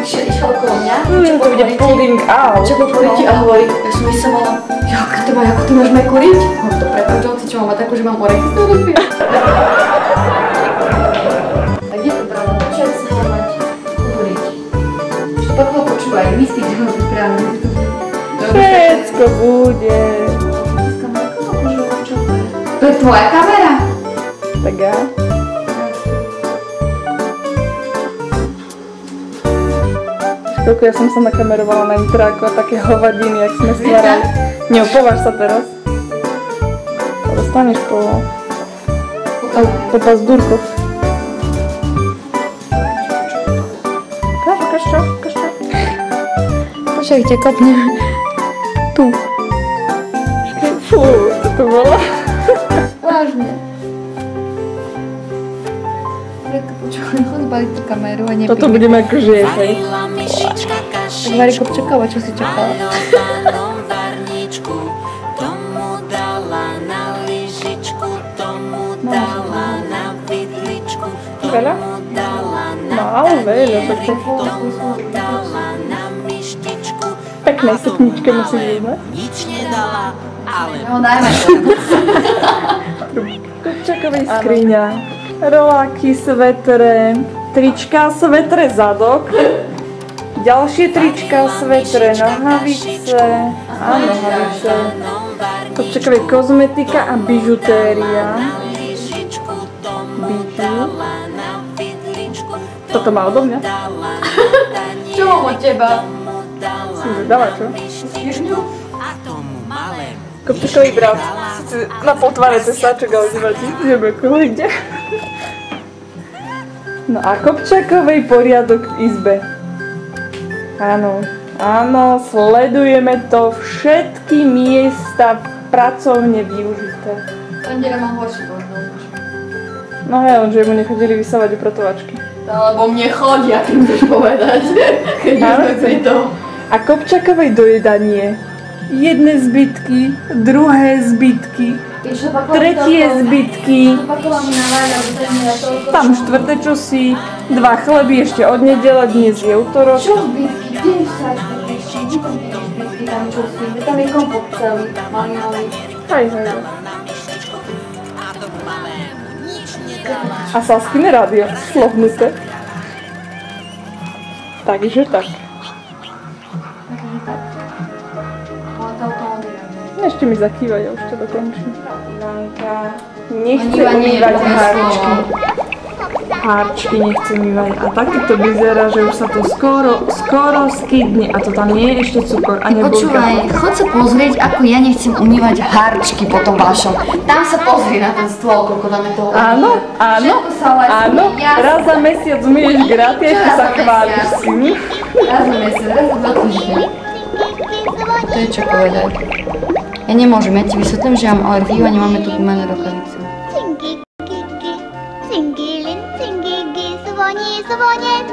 Išiel okolo mňa, to bude pudding out. Čo potvoriť a hovorí, ja som myslela, ako ty máš mekuriť? Hovorím to prepáč, on si čo mám takú, že mám orechy z toho rozpíť. A kde to brala? Čo sa hľadať? Hovoriť. Ešte pokoho počúvaj, myslíš, že ho pripravím. Všetko bude. To je tvoja kamera? Tak ja. Koľko ja som sa nakamerovala na intráku a také hovadiny, jak sme stvárali. Neopováž sa teraz. Dostaneš po pazdúrkoch. Ukáž čo? Počkaj, ťa kopnem. Tu. Fú, čo to bolo? Vážne. Chodí baliť tú kameru a nepíš. Toto budeme ako žiehaj. Tak Vari Kopčaková, čo si čakala? Veľa? Málo veľa, takže... Peknej setničke musí byť, ne? No dajme to. Kopčakovej skriňa. Roláky, svetre, trička, svetre zadok, ďalšie trička, svetre, nohavice a nohavice, Kopčakovej kozmetika a bižutéria. Bižu. Toto má odo mňa? Čo mám od teba? Som zvedala, čo? Kopčakový brat. Sice na potvare tesáčok, ale nevadí, ideme okolo ide. No a Kopčakovej poriadok v izbe. Áno, sledujeme to, všetky miesta pracovne využité. Ondera má horší možno. No hej, lenže mu nechodili vysávať upratovačky. Alebo mne chodia, ty môžeš povedať, keď sme pri tom. A Kopčakovej dojedanie. Jedné zbytky, druhé zbytky, tretie zbytky, tam štvrté čosi, 2 chleby ešte od nedele, dnes je utorok. Čo zbytky? Kde je štvrté zbytky? Tam čosi? Tam je kompot celý, malinový. Hej. A Saskine rádio, slovnuté. Takže tak. Ešte mi zakývaj, ja už to dokončím. Ivanka nechce umývať hárčky. Hárčky nechce umývať. A takto to vyzerá, že už sa to skoro skydne. A to tam nie je ešte cukor. Počúvaj, chod sa pozrieť, ako ja nechcem umývať hárčky po tom vašom. Tam sa pozri na ten stôl, koľko tam je toho. Áno. Raz za mesiac umýješ graty, ešte sa chváliš s tým. Raz za mesiac, raz za 2 týždne. To je čo povedať. Ja nemôžem, ja ti vysvetlím, že ja mám alergiu a nemáme tu gumené rukavice. Cingiling, cingigi, zvoni, zvonec.